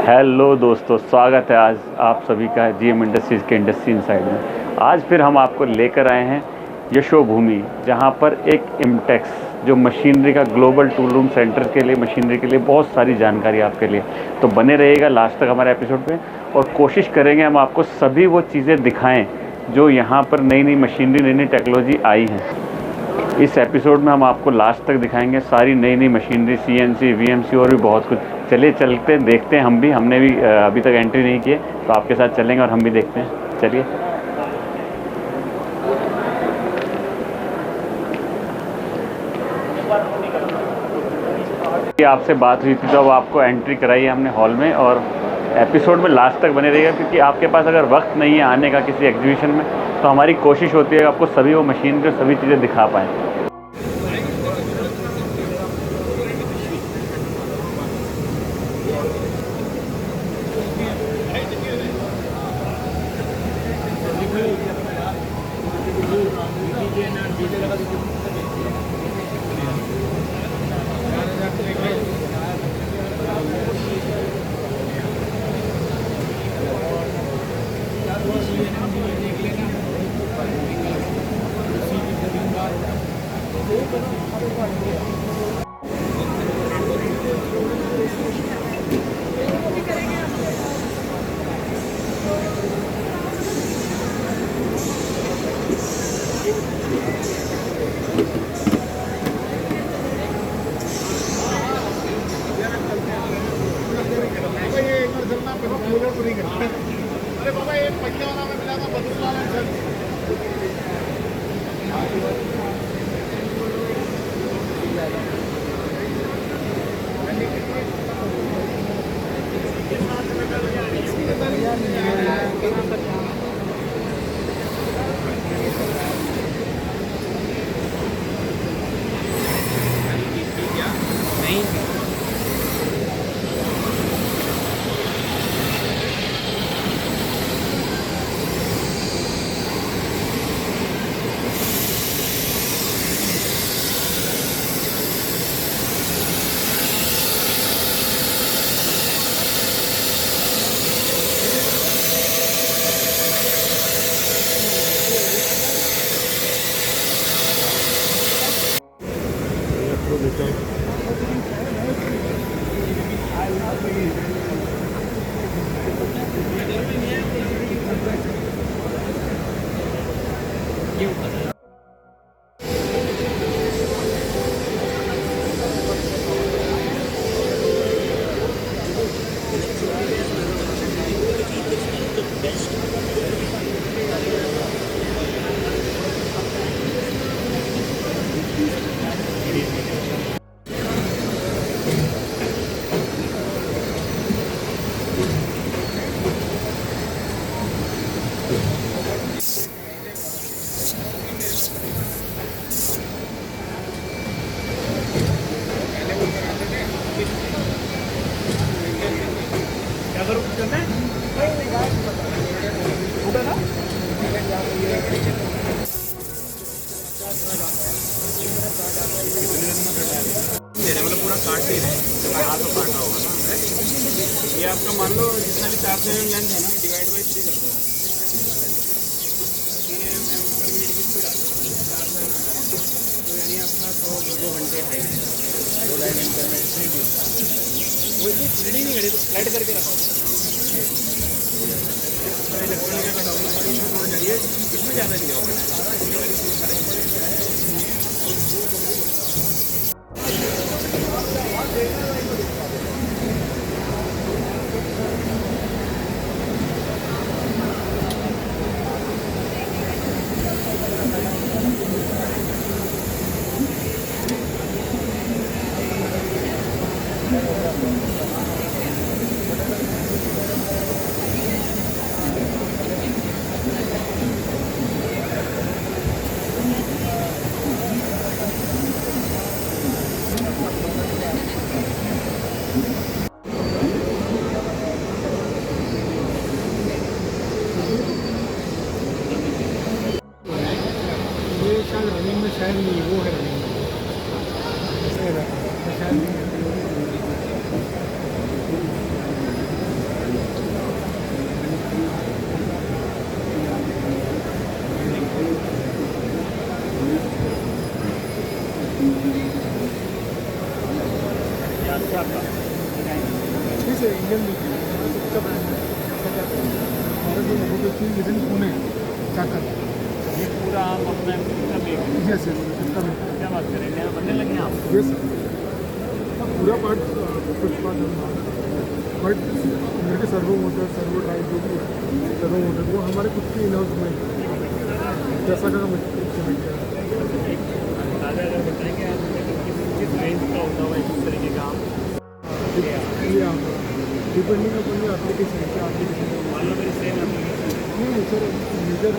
Hello दोस्तों, स्वागत है आज आप सभी का जीएम इंडस्ट्रीज़ के इंडस्ट्री इनसाइड में। आज फिर हम आपको लेकर आए हैं यशोभूमि, जहां पर एक इम्टेक्स जो मशीनरी का ग्लोबल टूल रूम सेंटर के लिए मशीनरी के लिए बहुत सारी जानकारी आपके लिए। तो बने रहिएगा लास्ट तक हमारे एपिसोड पे और कोशिश करेंगे हम आपको सभी वो चीज़ें दिखाएं जो यहाँ पर नई नई मशीनरी, नई नई टेक्नोलॉजी आई हैं। इस एपिसोड में हम आपको लास्ट तक दिखाएंगे सारी नई नई मशीनरी, सीएनसी, वीएमसी और भी बहुत कुछ। चलिए चलते देखते हैं। हमने भी अभी तक एंट्री नहीं की है, तो आपके साथ चलेंगे और हम भी देखते हैं। चलिए। आपसे बात हुई थी तो अब आपको एंट्री कराई है हमने हॉल में, और एपिसोड में लास्ट तक बने रहिएगा क्योंकि आपके पास अगर वक्त नहीं है आने का किसी एग्जीबिशन में, तो हमारी कोशिश होती है कि आपको सभी वो मशीनरी, सभी चीज़ें दिखा पाएँ। अरे बाबा एक पहिया वाला में मिला था बदल वाला सर। नहीं पूरा काट दे रहे हैं, हाथ तो काटना होगा ना। ये आपका मान लो जितना भी 4 mm लेंथ है ना, डिवाइड बाई 3 कर दो। तो यानी आपका 100 घंटे है 2 डायमेंशन में 3D। वो इतनी 3D नहीं घड़ी तो फ्लैट करके रखा इलेक्ट्रॉनिक का कटा होगा, इसमें थोड़ा चाहिए, इसमें ज़्यादा नहीं होगा। शायद नहीं, वो है शायद अच्छा ब्रांड है, ऐसा क्या करें हमारा जो मोटोपेक्सी विद इन पुणे चाकर ये पूरा आप अपना इसका मेक यस यस इसका भी क्या बात करें, इंडिया में बनने लगे हैं आप? यस पूरा पार्ट कुछ पार्ट बट मेरे के सर्वो मोटर सर्वो ड्राइव जो भी है सर्वो मोटर वो हमारे खुद की इन हाउस में जैसा का हम इस्तेमाल किया अंदाजा अगर बताएंगे आप किस रेंज का होता होगा इस तरीके का काम? ये आप डिपेंडिंग अपॉन योर एप्लीकेशन है क्या एप्लीकेशन मान लो मेरी सेम एप्लीकेशन नहीं sir major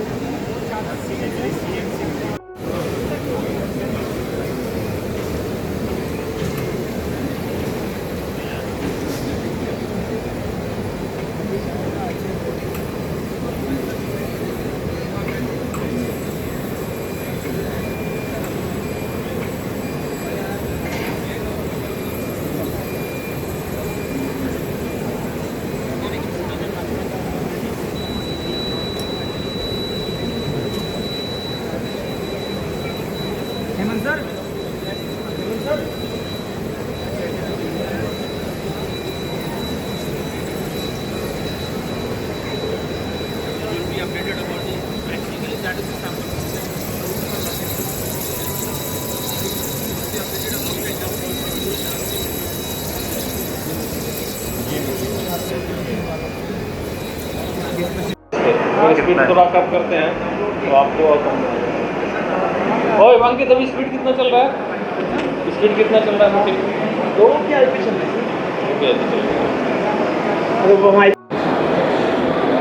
Hemant sir speed थोड़ा कम करते हैं तो आपको कम ओए वांकित अभी स्पीड कितना चल रहा है? स्पीड कितना चल रहा है मशीन? 2 की आईपी चल रही है।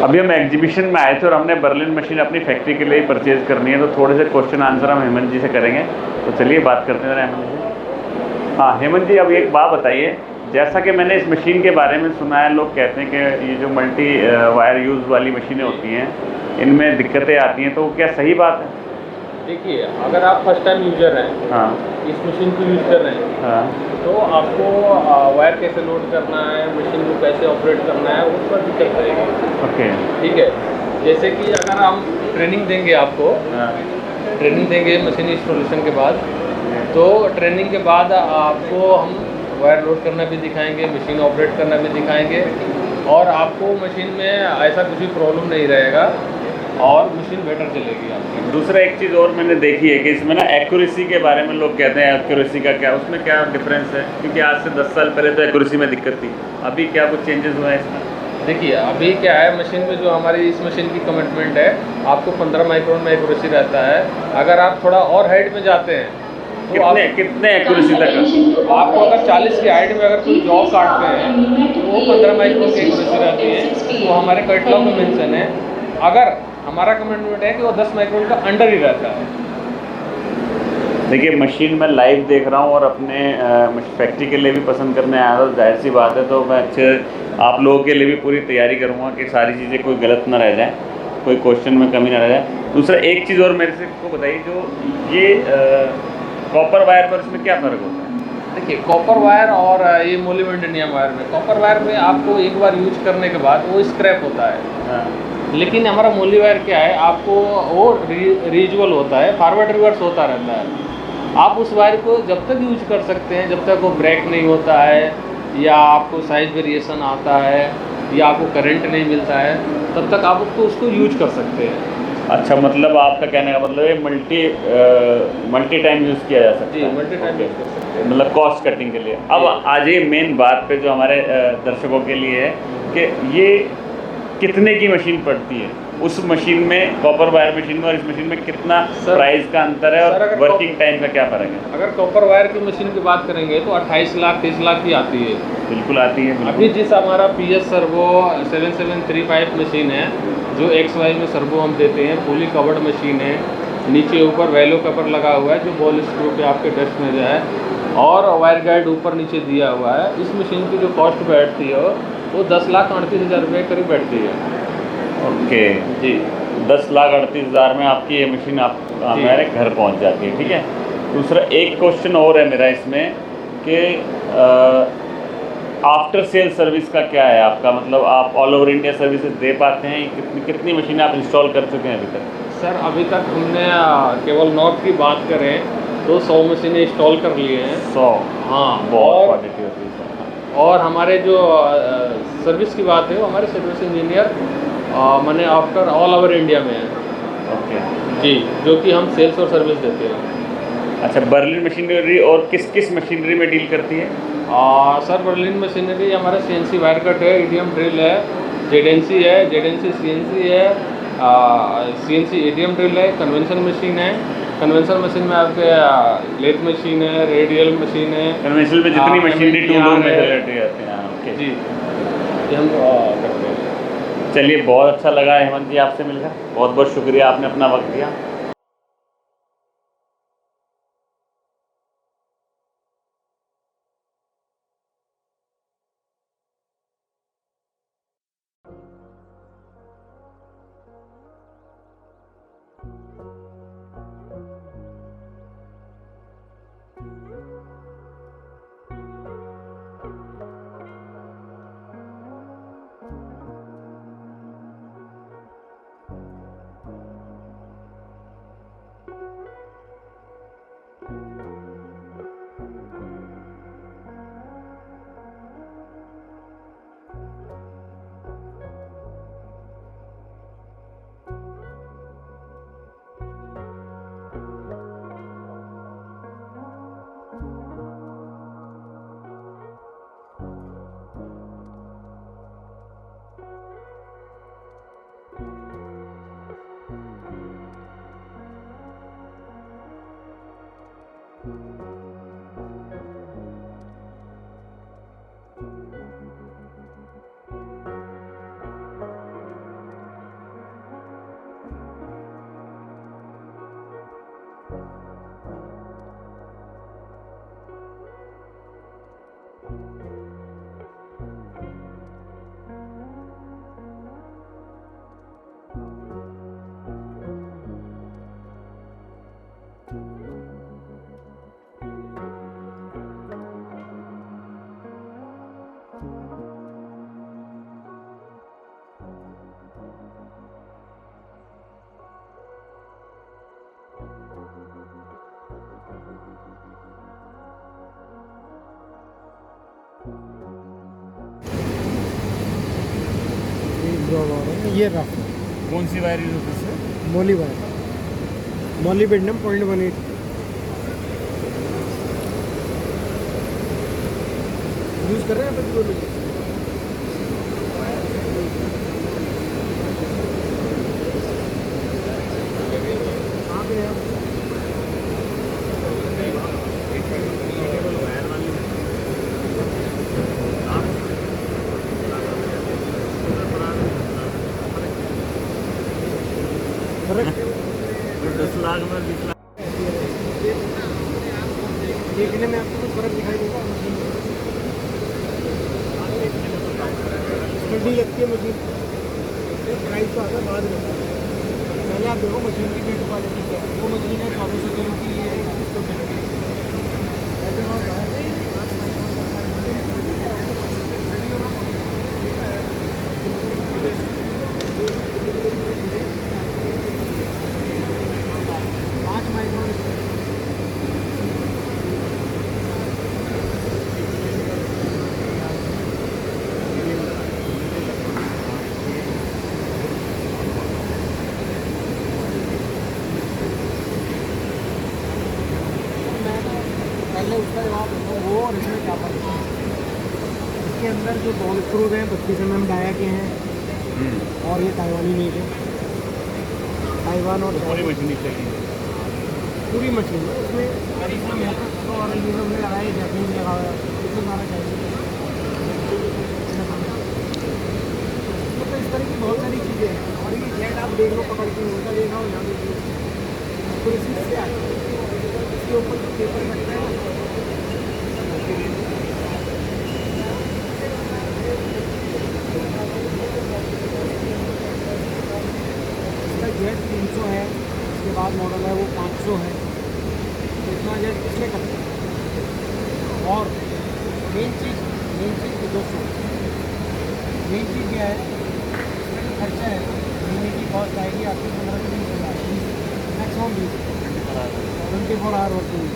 अभी हम एग्जीबिशन में आए थे और हमने बर्लिन मशीन अपनी फैक्ट्री के लिए परचेज करनी है, तो थोड़े से क्वेश्चन आंसर हम हेमंत जी से करेंगे। तो चलिए बात करते हैं हेमंत जी। हाँ हेमंत जी, अब एक बात बताइए, जैसा कि मैंने इस मशीन के बारे में सुना है, लोग कहते हैं कि ये जो मल्टी वायर यूज़ वाली मशीनें होती हैं इनमें दिक्कतें आती हैं, तो क्या सही बात है? देखिए, अगर आप फर्स्ट टाइम यूजर हैं, हाँ इस मशीन को यूज़ कर रहे हैं, हाँ तो आपको वायर कैसे लोड करना है, मशीन को कैसे ऑपरेट करना है, उस पर दिक्कत रहेगी। ओके ठीक है, जैसे कि अगर हम ट्रेनिंग देंगे आपको, हाँ ट्रेनिंग देंगे मशीन इंस्टॉलेशन के बाद, तो ट्रेनिंग के बाद आपको हम वायर लोड करना भी दिखाएंगे, मशीन ऑपरेट करना भी दिखाएंगे, और आपको मशीन में ऐसा कुछ भी प्रॉब्लम नहीं रहेगा और मशीन बेटर चलेगी आपकी। दूसरा एक चीज़ और मैंने देखी है कि इसमें ना एक्यूरेसी के बारे में लोग कहते हैं, एक्यूरेसी का क्या, उसमें क्या डिफरेंस है? क्योंकि आज से 10 साल पहले तो एक्यूरेसी में दिक्कत थी, अभी क्या कुछ चेंजेस हुआ है इसमें? देखिए, अभी क्या है, मशीन में जो हमारी इस मशीन की कमिटमेंट है, आपको 15 माइक्रोन में एक्यूरेसी रहता है। अगर आप थोड़ा और हाइट में जाते हैं तो कितने एक्यूरेसी तक? आपको अगर 40 की हाइट में अगर कोई जॉब काटते हैं तो वो 15 माइक्रोन की एक्यूरेसी रहती है, तो हमारे कैटलॉग में मेंशन है। अगर हमारा कमिटमेंट है कि वो 10 माइक्रोन का अंडर ही रहता है। देखिए, मशीन मैं लाइव देख रहा हूँ और अपने फैक्ट्री के लिए भी पसंद करने आया था, जाहिर सी बात है, तो मैं अच्छे आप लोगों के लिए भी पूरी तैयारी करूँगा कि सारी चीज़ें कोई गलत ना रह जाए, कोई क्वेश्चन में कमी ना रह जाए। दूसरा एक चीज़ और मेरे से को बताइए, जो ये कॉपर वायर पर इसमें क्या फ़र्क होता है? देखिए, कॉपर वायर और ये मोलिबेंडेनियम वायर में, कॉपर वायर में आपको एक बार यूज करने के बाद वो स्क्रैप होता है, हाँ लेकिन हमारा मोली वायर क्या है, आपको वो रीयूजेबल होता है, फॉरवर्ड रिवर्स होता रहता है। आप उस वायर को जब तक यूज कर सकते हैं, जब तक वो ब्रेक नहीं होता है, या आपको साइज वेरिएशन आता है, या आपको करंट नहीं मिलता है, तब तक आप उसको यूज कर सकते हैं। अच्छा, मतलब आपका कहने का मतलब है मल्टी टाइम यूज़ किया जा सकता जी, है? मल्टी टाइम यूज कर सकते हैं। मतलब कॉस्ट कटिंग के लिए। अब आज ये मेन बात पे जो हमारे दर्शकों के लिए है कि ये कितने की मशीन पड़ती है, उस मशीन में, कॉपर वायर मशीन में और इस मशीन में कितना प्राइस का अंतर है, सर, और अगर वर्किंग टाइम का क्या फ़र्क है? अगर कॉपर वायर की मशीन की बात करेंगे तो 28 लाख 30 लाख की आती है। बिल्कुल आती है, अभी बिल्कुल। जिस हमारा PS सर्वो 7735 मशीन है, जो XY में सर्वो हम देते हैं, फुली कवर्ड मशीन है, नीचे ऊपर वैलो कवर लगा हुआ है जो बॉल स्क्रू पे आपके डस्ट में जाए, और वायर गाइड ऊपर नीचे दिया हुआ है। इस मशीन की जो कॉस्ट बैठती है वो 10,38,000 रुपये करीब बैठती है। ओके जी, 10,38,000 में आपकी ये मशीन आप हमारे घर पहुंच जाती है, ठीक है। दूसरा एक क्वेश्चन और है मेरा इसमें कि आफ्टर सेल सर्विस का क्या है आपका, मतलब आप ऑल ओवर इंडिया सर्विसेज दे पाते हैं? कितनी मशीनें आप इंस्टॉल कर चुके हैं अभी तक? सर अभी तक हमने केवल नॉर्थ की बात करें तो 100 मशीनें इंस्टॉल कर लिए हैं। 100? हाँ, बहुत और क्वालिटी होती है। और हमारे जो सर्विस की बात है वो हमारे सर्विस इंजीनियर मैंने आफ्टर ऑल ओवर इंडिया में है ओके। जी, जो कि हम सेल्स और सर्विस देते हैं। अच्छा, बर्लिन मशीनरी और किस किस मशीनरी में डील करती है? सर बर्लिन मशीनरी हमारा CNC वायर कट है, EDM ड्रिल है, ZNC है, ZNC CNC है, CNC EDM ड्रिल है, कन्वेंशन मशीन है। कन्वेंशन मशीन में आपके लेथ मशीन है, रेडियल मशीन है, कन्वेंशनल में जितनी मशीनरी टूलों में है। रिलेटेड आते हैं। हाँ, ओके जी, ये हम करते हैं। चलिए, बहुत अच्छा लगा हेमंत जी आपसे मिलकर। बहुत बहुत शुक्रिया, आपने अपना वक्त दिया। ये रफ कौन सी वायर यूज होती है? मोली वायर, मोली बेडनम 0.18 यूज़ कर रहे हैं पेट्रोल में। कहाँ पे है आप? फर्क 10 लाख में 20 लाख। देखने में आपको कुछ फर्क दिखाई देगा? ठंडी लगती है मशीन, प्राइस तो आता है बाद में। पहले आप देखो मशीन की बिल्ड क्वालिटी क्या है। वो मशीन है 2400 किलो की, ये 2100 किलो की। पाँच माइक्रोन पहले उसका जवाब दूंगा वो और इसमें क्या फर्क है। इसके अंदर जो बॉल स्क्रूज हैं 32 mm डाया के हैं और ये ताइवानी मेड है। ताइवान और पूरी मशीन चाहिए। पूरी मशीन है उसमें इसमें मेहनत और ये सब लगा है, जैपनीज लगा हुआ है, इसमें सारा चाहिए। मतलब इस तरह की बहुत सारी चीज़ें हैं। और ये जेट आप देख लो पकड़ के उनका देखा हो यहाँ देखिए तो इसी से आते हैं। इसके ऊपर जो पेपर रखता है इसका जेट 300 है, इसके बाद मॉडल है वो 500 है। तो इतना जेट किसने करता है। और मेन चीज़ 200 मेन चीज़ क्या है, खर्चा है। महीने की कॉस्ट आएगी आपकी 15 से 20 हज़ार, मैक्सिमम 24 आवर वर्किंग।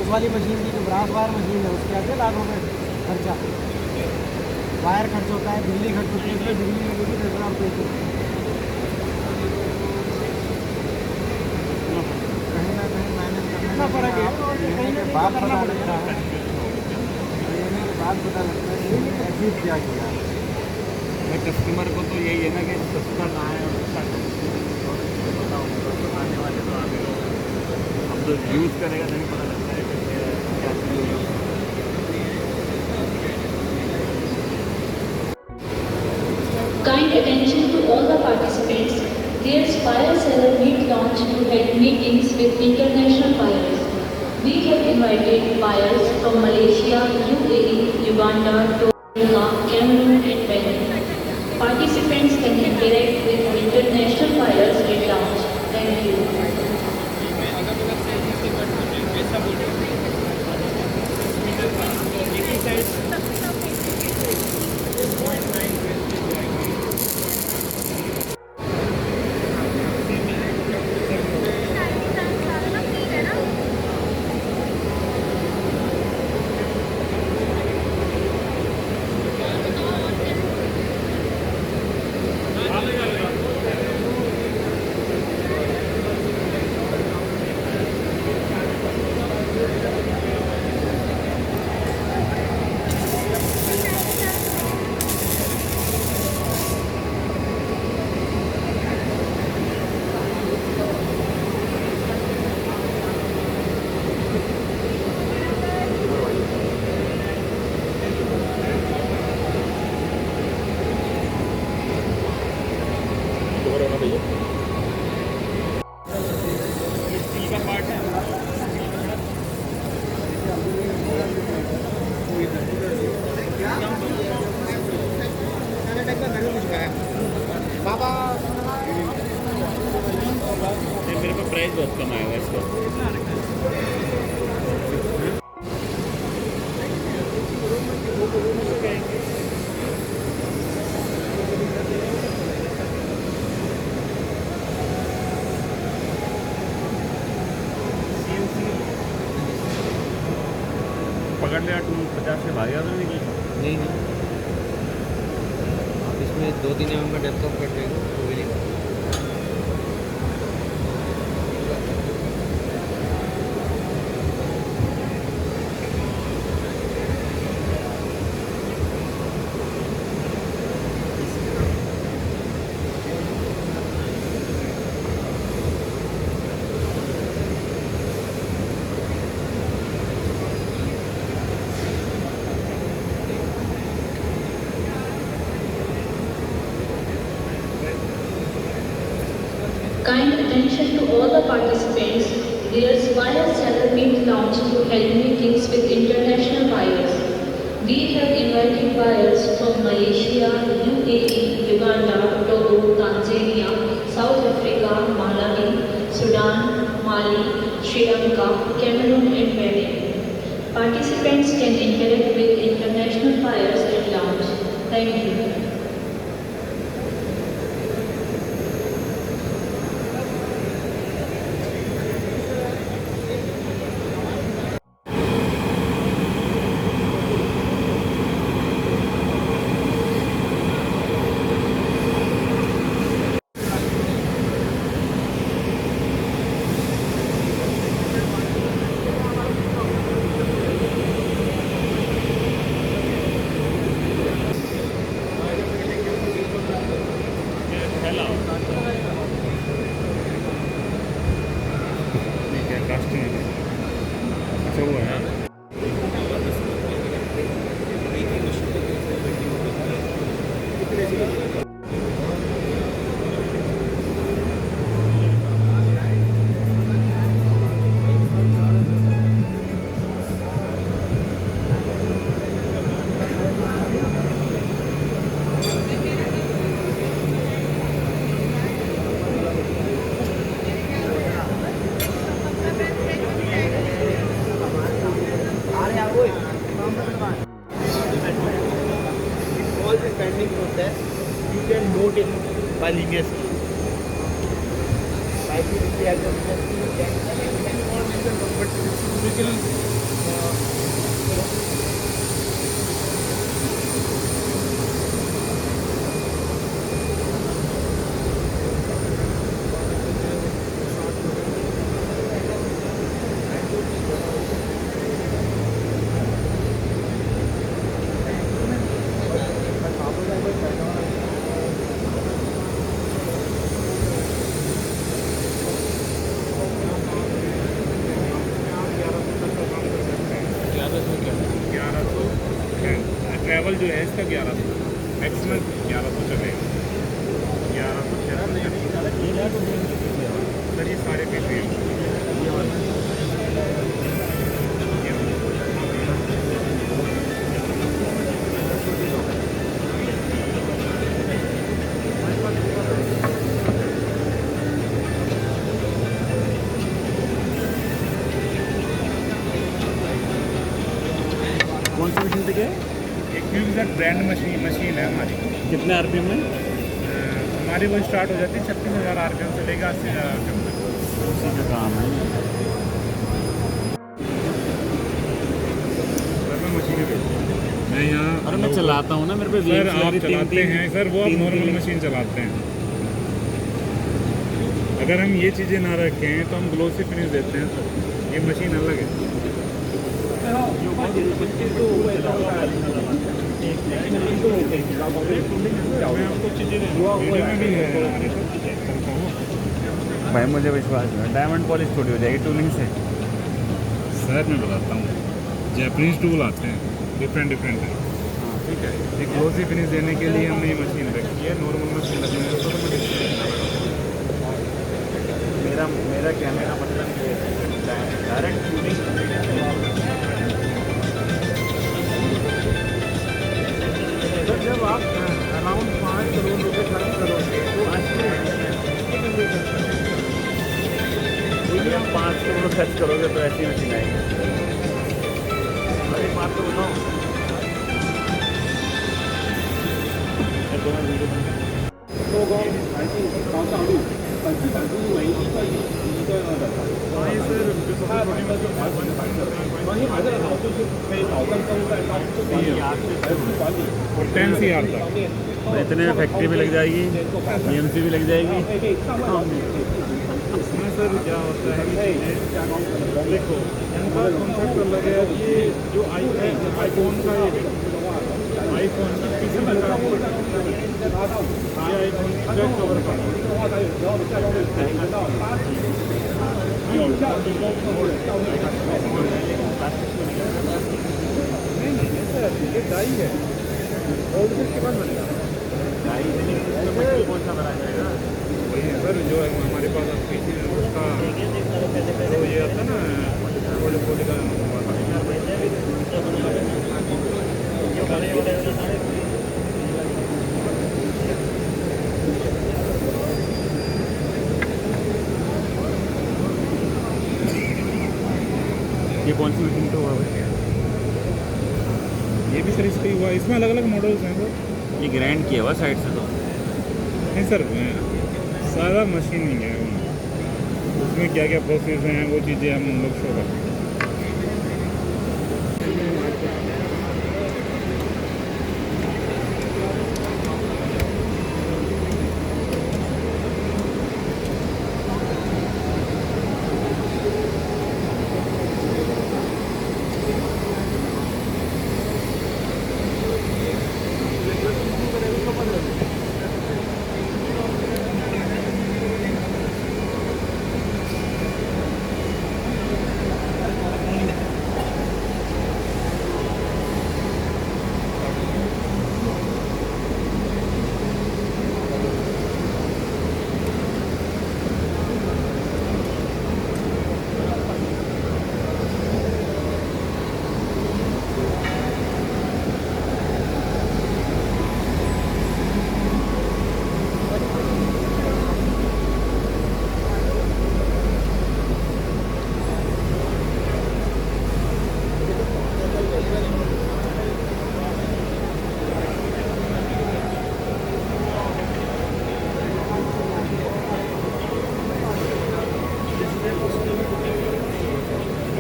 उस वाली मशीन की जो ब्रास वायर मशीन है उसके आते लाख रुपये खर्चा, वायर खर्च होता है, बिजली खर्च होती है, इसमें बिजली लगेगी 10,000 रुपये की। कहीं ना कहीं मैनेज करना फर्क है, लेने के बाद पता लगता है, लेने के बाद पता लगता है कि ऐसी क्या किया। कस्टमर को तो यही है ना कि सस्ता ना है और अच्छा आने वाले तो आगे लोग अब तो यूज़ करेगा तभी पता लगता है कि क्या चीज़। Kind attention to all the participants. There's fire seller meet launch to head meetings with international buyers. We have invited buyers from Malaysia, UAE, Uganda, Togo, Cameroon and Benin. Participants can interact with international buyers at launch. Thank you. मेरे को price बहुत कम आया हुआ इसका। पकड़ लिया तुम 50 से भाग तो नहीं नहीं आप इसमें 2-3 mm का डेप्थ ऑफ कट देगा तो भी नहीं। Kind attention to all the participants. There's Buyer Seller Meet launch to help meetings with international buyers. We have invited buyers from Malaysia, UAE, Uganda, Togo, Tanzania, South Africa, Malawi, Sudan, Mali, Sri Lanka, Cameroon and Benin. Participants can interact with international buyers at launch. Thank you. अच्छा वो है All this pending process, you can note it by linear scale. By the adjustment, you can all mention, but physical जो है इसका 1100 maximum 1100 चलेगा 1100 sir ये सारे पैसे हैं कौन सी मशीन पे क्या है? एक क्यूबजेट ब्रांड मशीन है हमारी। कितने आरपीएम में? हमारी वो स्टार्ट हो जाती है 36,000 आरपीएम से लेकर 80,000 आरपीएम तक। उसी का काम है। सर मैं मशीनें बेचता हूँ मैं यहाँ। अरे मैं चलाता हूँ ना, मेरे पे सर आप चलाते हैं सर, वो आप नॉर्मल मशीन चलाते हैं। अगर हम ये चीज़ें ना रखें तो हम ग्लोसी फिनिश देते हैं सर, ये मशीन अलग है। मैं आपको चीज़ें वीडियो में भी है हमारे तो चलता हूँ। भाई मुझे विश्वास है, डायमंड पॉलिश थोड़ी हो जाएगी टूलिंग से। सर मैं बताता हूँ, जैपनीज टूल आते हैं डिफरेंट है। ठीक है, एक ग्लोसी फिनिश देने के लिए हमने ये मशीन रखी है। नॉर्मल मशीन रखी है तो मैं डिस्प्ले मेरा कहने का मतलब ये है डायरेक्ट टूलिंग। सर जब आप अराउंड 5 करोड़ रुपये खर्च करोगे तो यदि आप 5 करोड़ खर्च करोगे तो ऐसी मशीन आएगी। अरे बात तो बताओ। टेन सी आता इतने में फैक्ट्री भी लग जाएगी, बीएमसी भी लग जाएगी। इसमें सर क्या होता है कि देखो इनका कॉन्सेप्ट अलग है। ये जो आईफोन का आईफोन की पीछे लगा ये आईफोन बैक कवर का नहीं सर ये डाई है और उसके बाद बनेगा कौन सा बनाया जाएगा? वही है सर जो है हमारे पास अब पीछे उसका जो ये आता है ना पोली का ये कौन सी मशीन तो हुआ? ये भी सर इसका ही हुआ। इसमें अलग अलग मॉडल्स हैं सर। ये ग्राइंड किया हुआ साइड से तो नहीं सर सारा मशीन ही है, उसमें क्या क्या प्रोसेस हैं वो चीज़ें हम लोग शो करते हैं।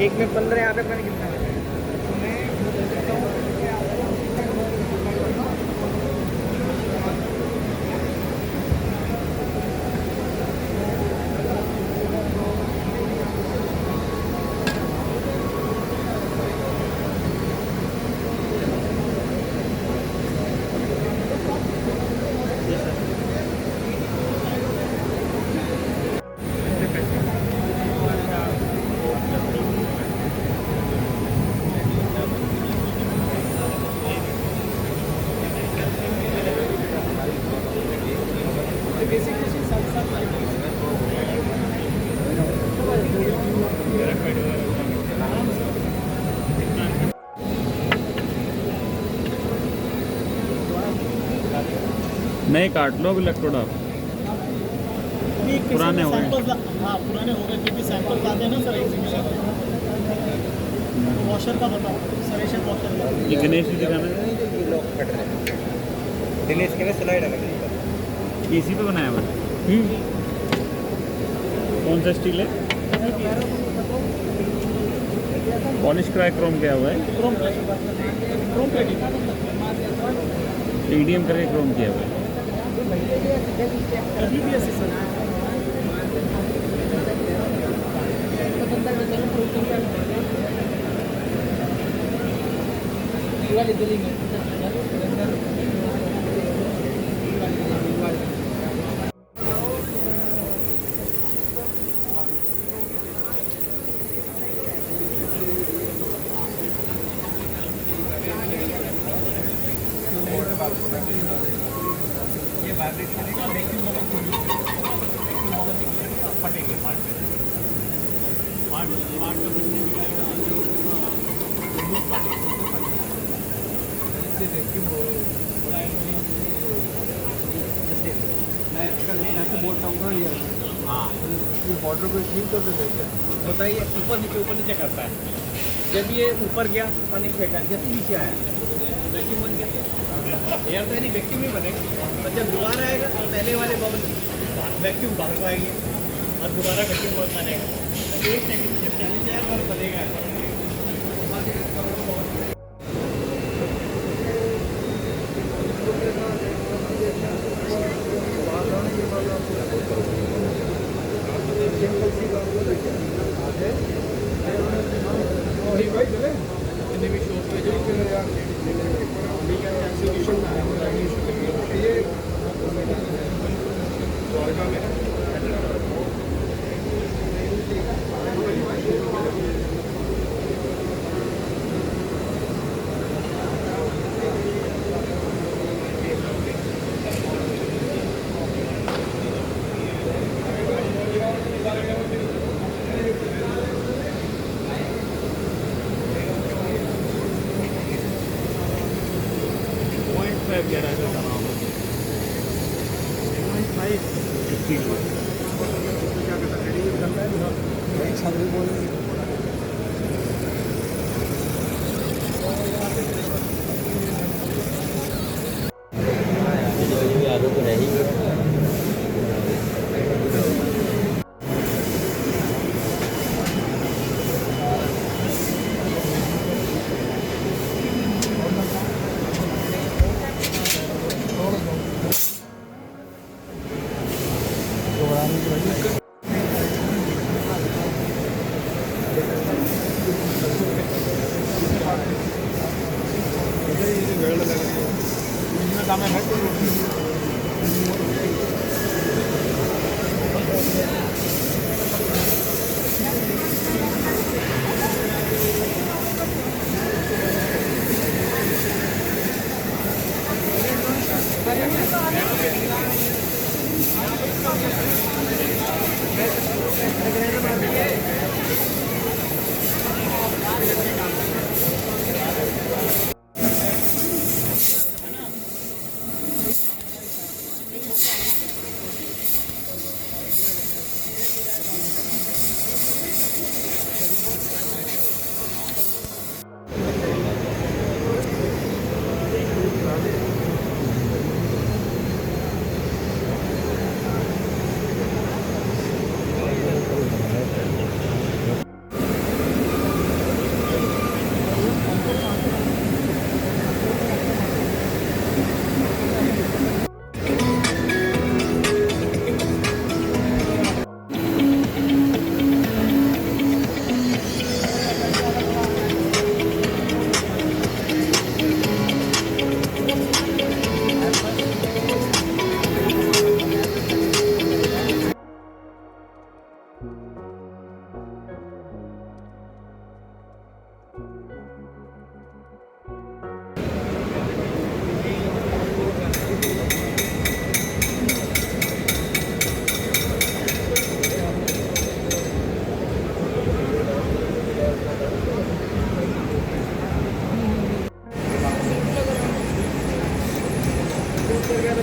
एक में 15 यहाँ पे मैंने कितना बेसिक मशीन 7 लाख की नहीं काट लो इलेक्ट्रोड आप। पुराने हो गए। हाँ पुराने हो गए क्योंकि सैंपल आते हैं ना सर एग्जीबिशन में। वॉशर का बताओ सरेशन वॉशर का। ये गणेश जी दिखाना है। दिनेश के स्लाइड है इसी पे बनाया हुआ है। कौन सा स्टील है? पॉलिश क्राई क्रोम किया हुआ है। क्रोम प्लेटिंग ईडीएम करके क्रोम किया हुआ है। WBS सर बोलता हूँ हाँ ये बॉर्डर को क्लीन कर देते हैं बताइए ऊपर नीचे करता है। जब ये ऊपर गया पानी फेंका जैसे नीचे आया वैक्यूम बन गया। एयर तो नहीं वैक्यूम ही बनेगा और जब दोबारा आएगा तो पहले वाले बबल वैक्यूम बाहर को आएंगे और दोबारा वैक्यूम बनेगा। तो एक सेकंड जब चले जाएगा और बनेगा।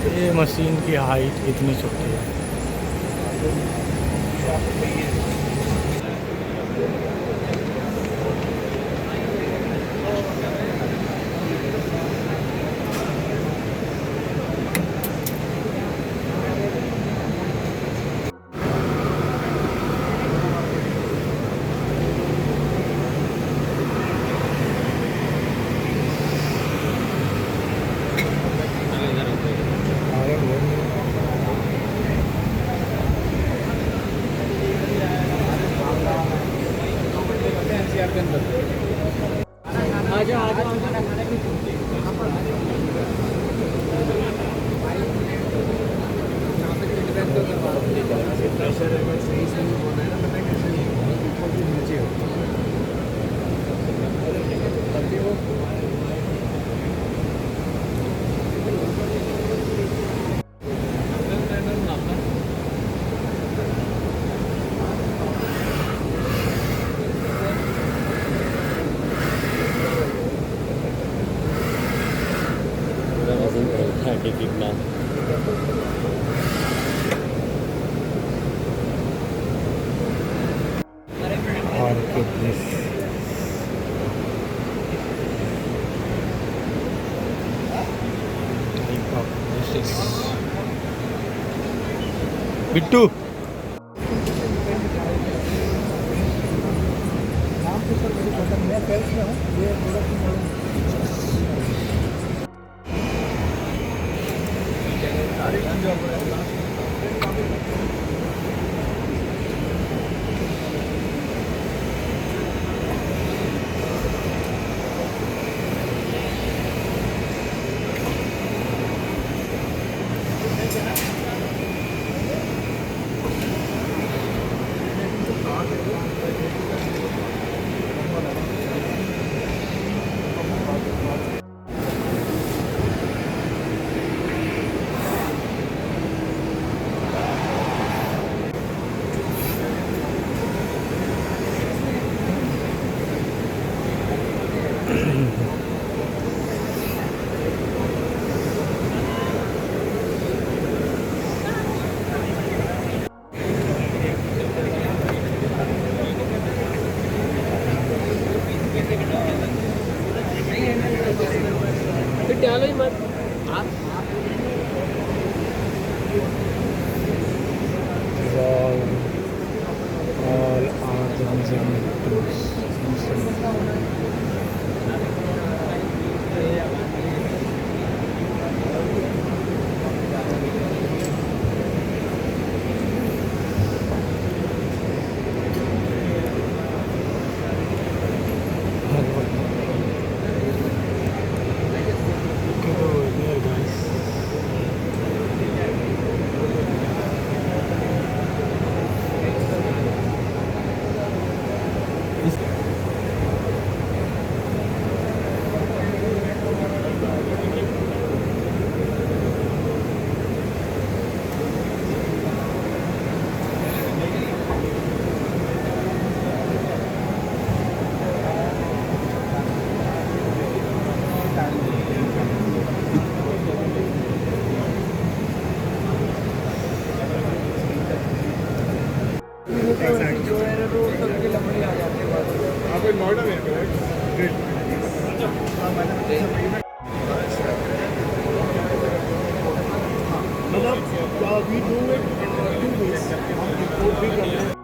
ये मशीन की हाइट कितनी छोटी है। बिट्टू नोएडा में ग्रेट मतलब we do it in 2 ways हम रिपोर्ट भी करते हैं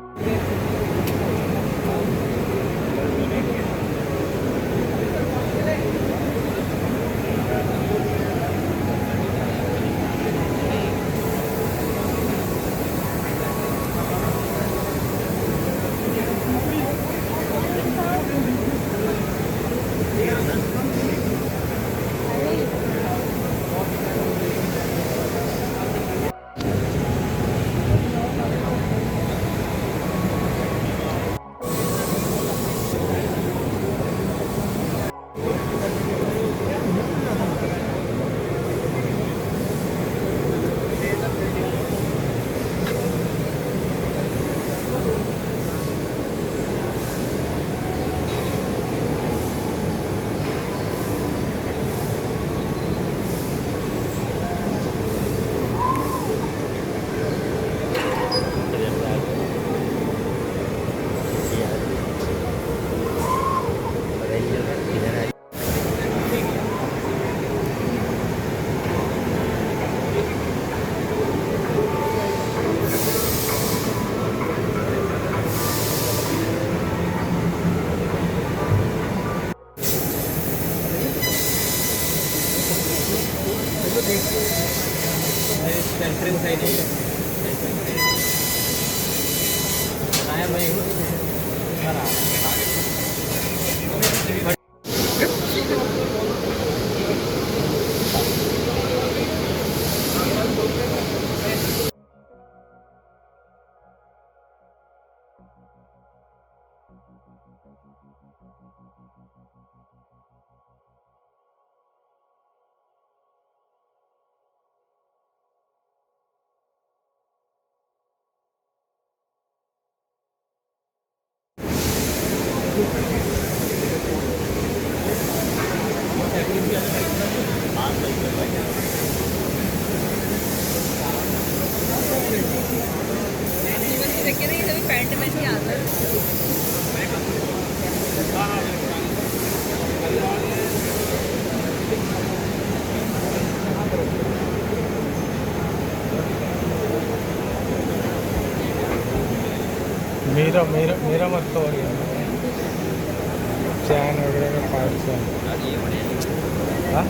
एंट्रेंस साइड है आया मैं हूँ घर आ पैंट में नहीं आता मेरा मेरा मेरा मत तो चैन वगैरह का पार्ट्स है। हाँ?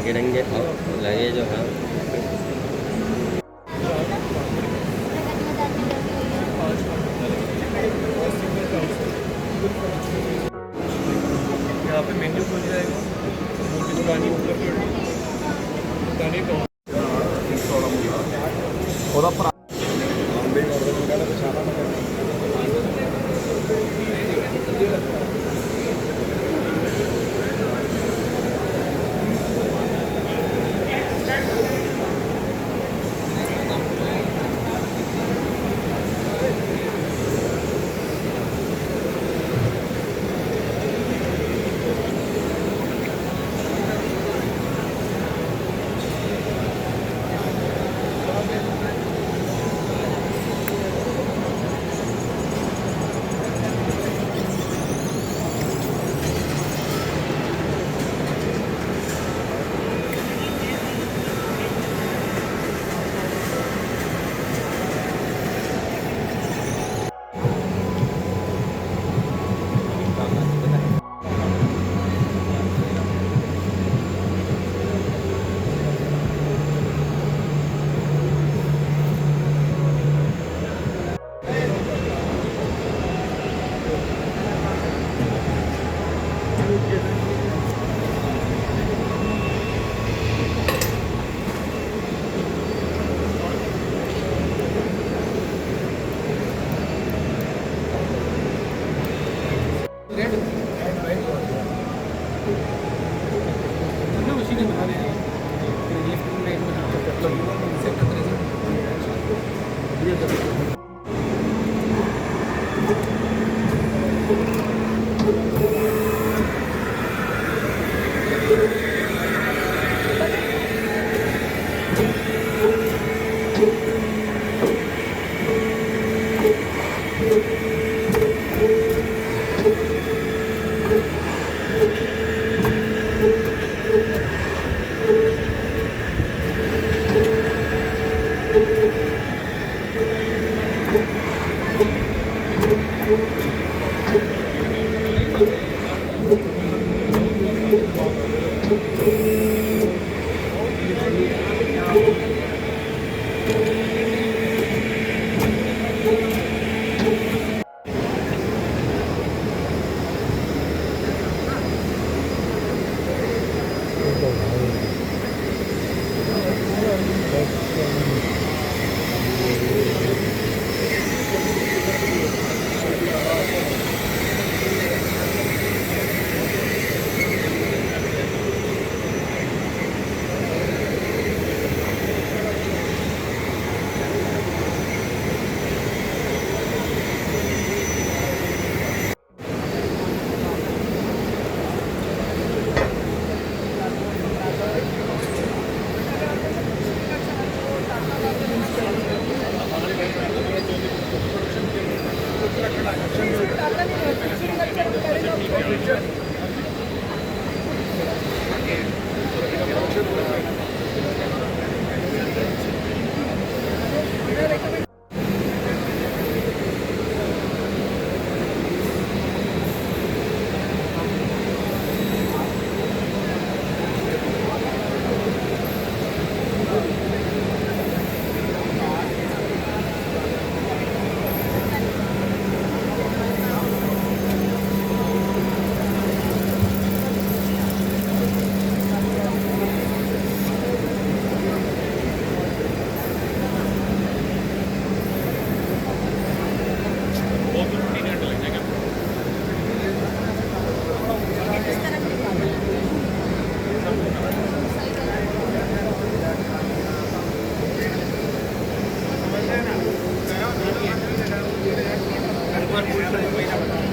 गिरेंगे और लगे जो है यहाँ पे मेन्यू खुल जाएगा, मोटी दुकानी दुकानी तो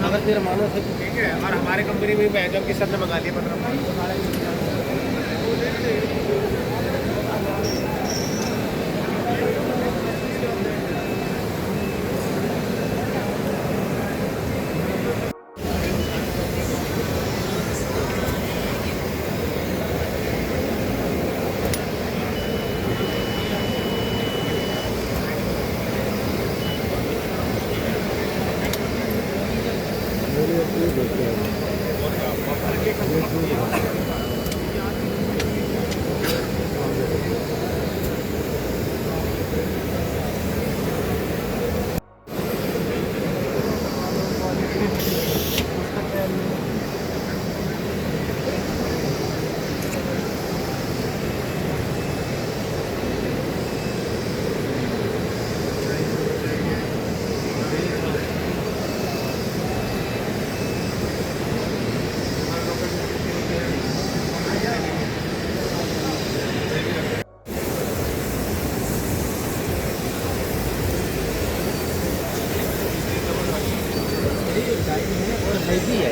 अगर फिर मानो तो ठीक है। और हमारे कंपनी में बैंजम की सर ने मंगा लिया 15। ऐसी है।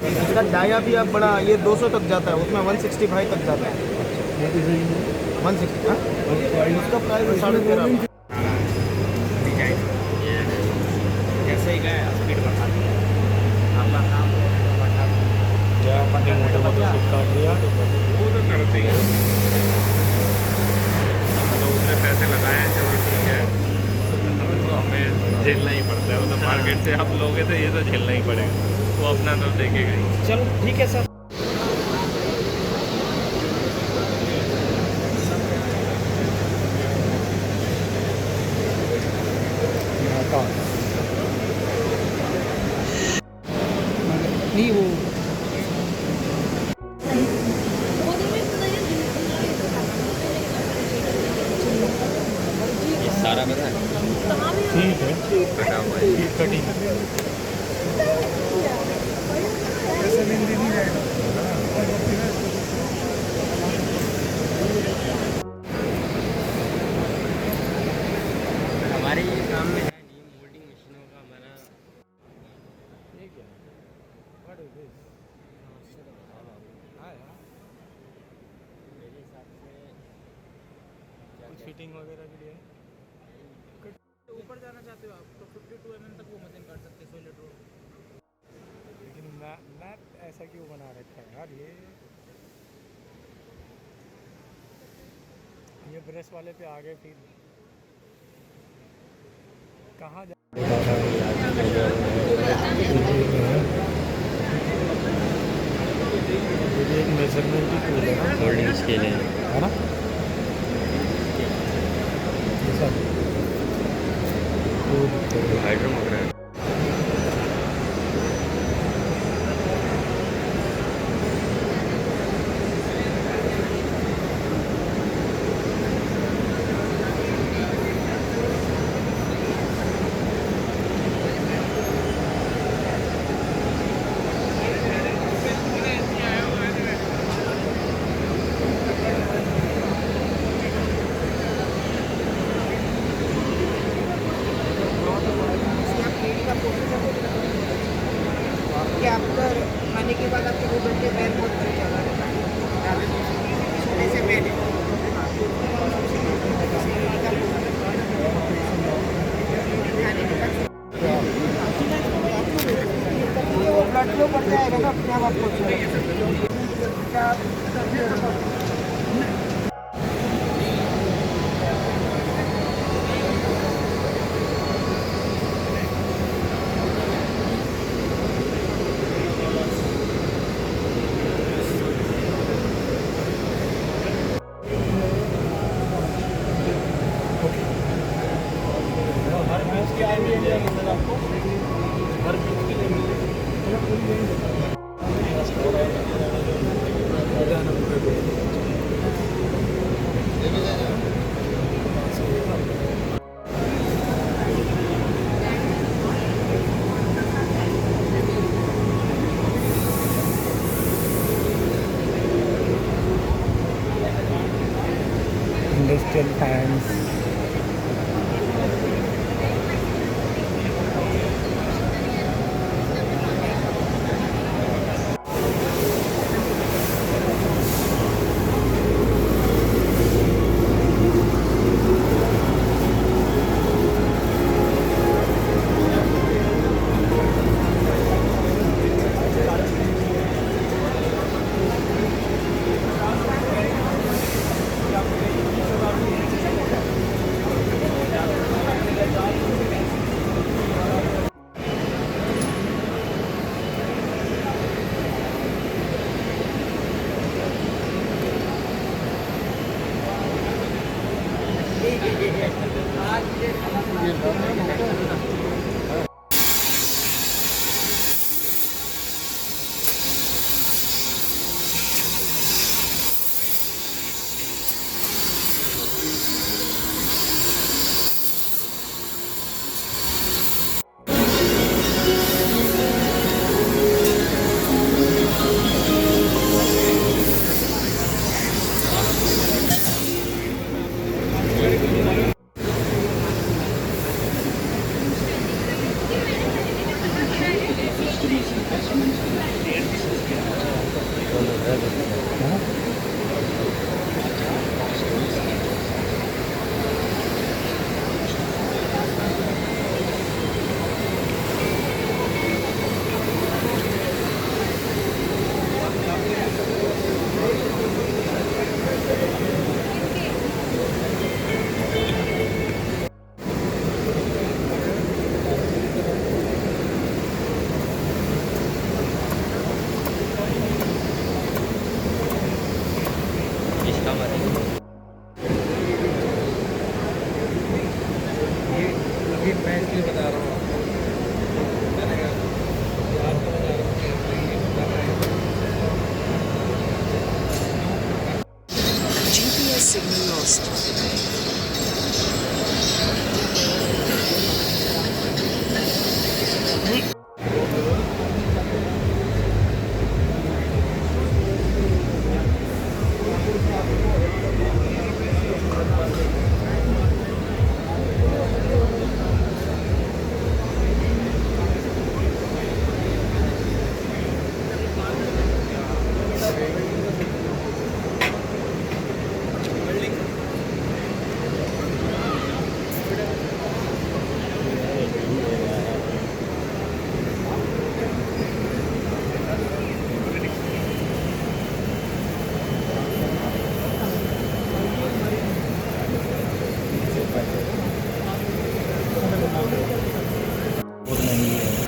इसका डाया भी अब बड़ा, ये 200 तक जाता है, उसमें 165 तक जाता है। 160, हाँ? उसका प्राइस 13.5। जैसे ही गए स्पीड बढ़ा दिया। आपका काम काट दिया वो तो करते ही हैं। तो उसने पैसे लगाए हैं, चलो ठीक है, तो हमें झेलना ही पड़ता है। वो तो मार्केट से आप लोगे तो ये तो झेलना ही पड़ेगा, वो अपना तो देखेगा ही। चलो ठीक है सर। नहीं वो सारा बता ठीक है, कटा हुआ है ये कटिंग। हमारे ये काम में है नहीं, मोल्डिंग मशीनों का हमारा मेरे हिसाब से फिटिंग वगैरह के लिए ऊपर जाना चाहते हो आप तो 52 mm तक वो मशीन काट सकते हैं 100 लीटर। लेकिन मैप ऐसा क्यों बना रखा है यार? ये ब्रश वाले पे आ गए, फिर कहाँ जा एक मेजरमेंट की टूल है ना, होल्डिंग स्केल है। है ना? हाइड्रोमीटर है। आपका खाने के बाद आपके 2 घंटे पैर बहुत सोने से पहले ब्लड फ्लो बढ़ जाएगा ना अपने आप आपको। इंडस्ट्रियल फैंस, ये मैं इसलिए बता रहा हूँ GPS signal lost.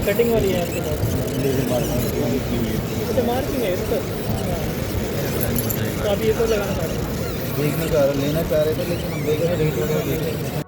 कटिंग वाली है आपके पास? अच्छा मार्किंग है इसका। तो आप ये तो लगाना चाहते हैं? देखने का लेना चाह रहे थे लेकिन हम देख रहे हैं रेट वगैरह देख रहे हैं।